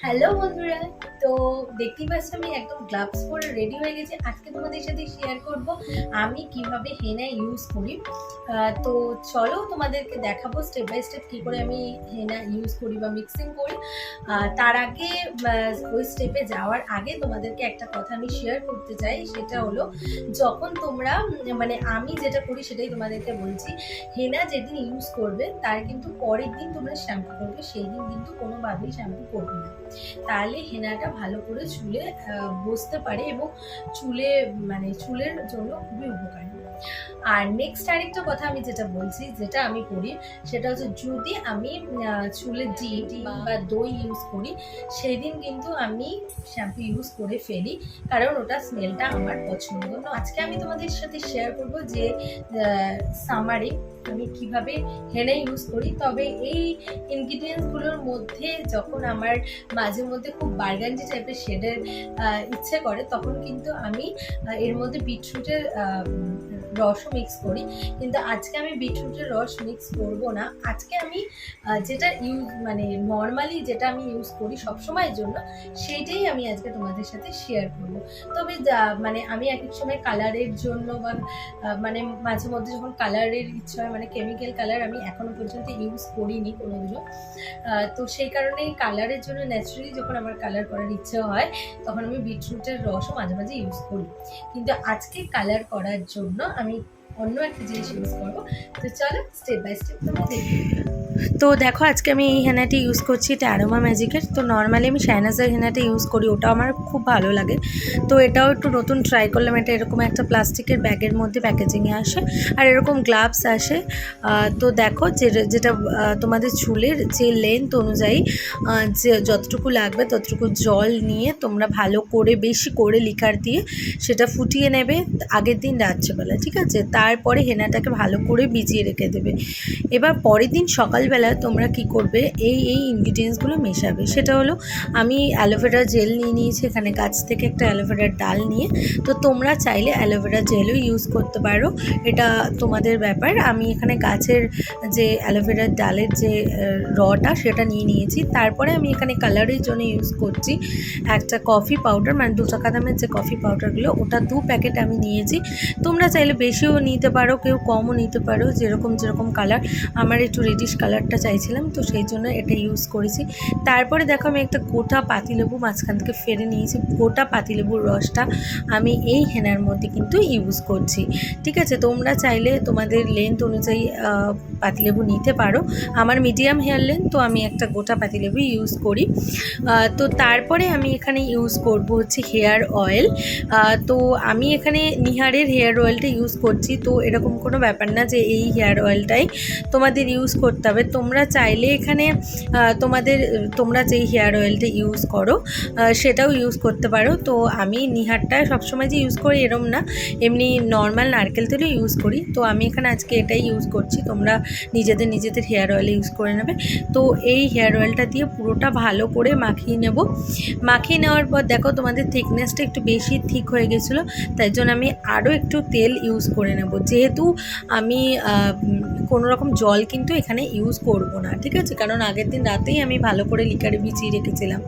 Hello বন্ধুরা, তো দেখতেই পাচ্ছ আমি একদম গ্লাভস পরে রেডি হয়ে গেছি। আজকে তোমাদের সাথে শেয়ার করব আমি কিভাবে হেনা ইউজ করি। তো চলো তোমাদেরকে দেখাবো স্টেপ বাই স্টেপ কী করে আমি হেনা ইউজ করি বা মিক্সিং করি। তার আগে ওই স্টেপে যাওয়ার আগে তোমাদেরকে একটা কথা আমি শেয়ার করতে চাই, সেটা হলো যখন তোমরা মানে আমি যেটা করি সেটাই তোমাদেরকে বলছি। হেনা যেদিন ইউজ করবে তার কিন্তু পরের দিন তোমরা শ্যাম্পু করবে, সেই দিন কিন্তু কোনোভাবেই শ্যাম্পু করবে না, তাহলে হেনাটা ভালো করে চুলে বসতে পারে এবং চুলের জন্য খুবই উপকারী। আর নেক্সট আরেকটা কথা আমি যেটা বলছি, যেটা আমি করি সেটা হচ্ছে যদি আমি চুলে ডিম বা দই ইউজ করি সেই দিন কিন্তু আমি শ্যাম্পু ইউজ করে ফেলি, কারণ ওটা স্মেলটা আমার পছন্দ না। আজকে আমি তোমাদের সাথে শেয়ার করব যে সামারে আমি কিভাবে হেনা ইউজ করি। তবে এই ইনগ্রিডিয়েন্টসগুলোর মধ্যে যখন আমার মাঝে মধ্যে খুব বার্গান্ডি টাইপের শেডের ইচ্ছে করে তখন কিন্তু আমি এর মধ্যে বিটরুটের রসও মিক্স করি, কিন্তু আজকে আমি বিটরুটের রস মিক্স করব না। আজকে আমি যেটা নর্মালি যেটা আমি ইউজ করি সবসময়ের জন্য সেইটাই আমি আজকে তোমাদের সাথে শেয়ার করব। তবে আমি এক এক সময় কালারের জন্য বা মাঝে মধ্যে যখন কালারের ইচ্ছা হয়, কেমিক্যাল কালার আমি এখনো পর্যন্ত ইউজ করিনি কোনোদিনও, তো সেই কারণে কালারের জন্য ন্যাচারালি যখন আমার কালার করার ইচ্ছে হয় তখন আমি বিটরুটের রসও মাঝে মাঝে ইউজ করি, কিন্তু আজকে কালার করার জন্য আমি অন্য একটা জিনিস ইউজ করবো। তো চলো স্টেপ বাই স্টেপ তোমরা দেখি। তো দেখো আজকে আমি এই হেনাটি ইউজ করছি, এটা অ্যারোমা ম্যাজিকের। তো নর্মালি আমি শাইনাজের হেনাটা ইউজ করি, ওটা আমার খুব ভালো লাগে। তো এটাও একটু নতুন ট্রাই করলাম। এটা এরকম একটা প্লাস্টিকের ব্যাগের মধ্যে প্যাকেজিংয়ে আসে আর এরকম গ্লাভস আসে। তো দেখো যেটা তোমাদের চুলের যে লেন্থ অনুযায়ী যে যতটুকু লাগবে ততটুকু জল নিয়ে তোমরা ভালো করে বেশি করে লিকার দিয়ে সেটা ফুটিয়ে নেবে আগের দিন রাত্রেবেলা, ঠিক আছে? তারপরে হেনাটাকে ভালো করে ভিজিয়ে রেখে দেবে। এবার পরের দিন সকালবেলা তোমরা কি করবে, এই ইনগ্রিডিয়েন্টসগুলো মেশাবে। সেটা হলো আমি অ্যালোভেরা জেল নিয়ে নিয়েছি, এখানে গাছ থেকে একটা অ্যালোভেরার ডাল নিয়ে। তো তোমরা চাইলে অ্যালোভেরা জেলও ইউজ করতে পারো, এটা তোমাদের ব্যাপার। আমি এখানে গাছের যে অ্যালোভেরার ডালের যে রটা সেটা নিয়ে নিয়েছি। তারপরে আমি এখানে কালারের জন্য ইউজ করছি একটা কফি পাউডার, 2 টাকা দামের যে কফি পাউডারগুলো, ওটা 2 প্যাকেট আমি নিয়েছি। তোমরা চাইলে বেশিও নিতে পারো, কেউ কমও নিতে পারো, যেরকম কালার। আমার একটু রেডিশ কালারটা চাইছিলাম, তো সেই জন্য এটা ইউজ করেছি। তারপরে দেখো আমি একটা গোটা পাতিলেবু মাঝখান থেকে ফেলে নিয়েছি। গোটা পাতিলেবুর রসটা আমি এই হেনার মধ্যে কিন্তু ইউজ করছি, ঠিক আছে? তোমরা চাইলে তোমাদের লেন্থ অনুযায়ী পাতিলেবু নিতে পারো। আমার মিডিয়াম হেয়ার লেন্থ, তো আমি একটা গোটা পাতিলেবু ইউজ করি। তো তারপরে আমি এখানে ইউজ করব হচ্ছে হেয়ার অয়েল। তো আমি এখানে নিহারের হেয়ার অয়েলটা ইউজ করছি। তো এরকম কোনো ব্যাপার না যে এই হেয়ার অয়েলটাই তোমাদের ইউজ করতে হবে। তোমরা চাইলে এখানে তোমরা যেই হেয়ার অয়েলটা ইউজ করো সেটাও ইউজ করতে পারো। তো আমি নিহারটা সবসময় যে ইউজ করি এরম না, এমনি নর্মাল নারকেল তেলও ইউজ করি। তো আমি এখানে আজকে এটাই ইউজ করছি, তোমরা নিজেদের হেয়ার অয়েল ইউজ করে নেবে। তো এই হেয়ার অয়েলটা দিয়ে পুরোটা ভালো করে মাখিয়ে নেব। মাখিয়ে নেওয়ার পর দেখো তোমাদের থিকনেসটা একটু বেশি থিক হয়ে গেছিলো, তাই জন্য আমি আরও একটু তেল ইউজ করে নেব। যেহেতু আমি কোনো রকম জল কিন্তু এখানে ইউজ করব না, ঠিক আছে? কারণ আগের দিন রাতেই আমি ভালো করে লিকারে ভিজিয়ে রেখেছিলাম।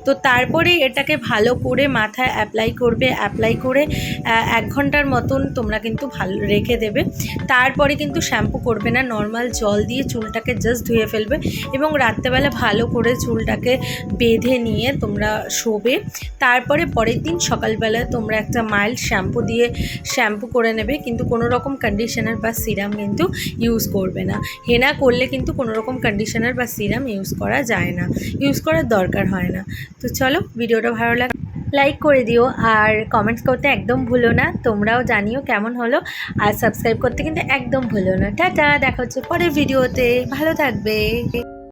তো তারপরে এটাকে ভালো করে মাথায় অ্যাপ্লাই করবে। অ্যাপ্লাই করে 1 ঘন্টার মতন তোমরা কিন্তু ভালো রেখে দেবে। তারপরে কিন্তু শ্যাম্পু করবে না, নর্মাল জল দিয়ে চুলটাকে জাস্ট ধুয়ে ফেলবে এবং রাত্রেবেলা ভালো করে চুলটাকে বেঁধে নিয়ে তোমরা শোবে। তারপরে পরের দিন সকালবেলা তোমরা একটা মাইল্ড শ্যাম্পু দিয়ে শ্যাম্পু করে নেবে, কিন্তু কোনো রকম কন্ডিশনার বা সিরাম কিন্তু ইউজ করবে না। হেনা করলে কিন্তু কোনো রকম কন্ডিশনার বা সিরাম ইউজ করা যায় না, ইউজ করার দরকার হয় না। তো চলো, ভিডিওটা ভালো লাগে লাইক করে দিও আর কমেন্টস করতে একদম ভুলো না। তোমরাও জানিও কেমন হলো, আর সাবস্ক্রাইব করতে কিন্তু একদম ভুলো না। টাটা, দেখা হচ্ছে পরের ভিডিওতে, ভালো থাকবে।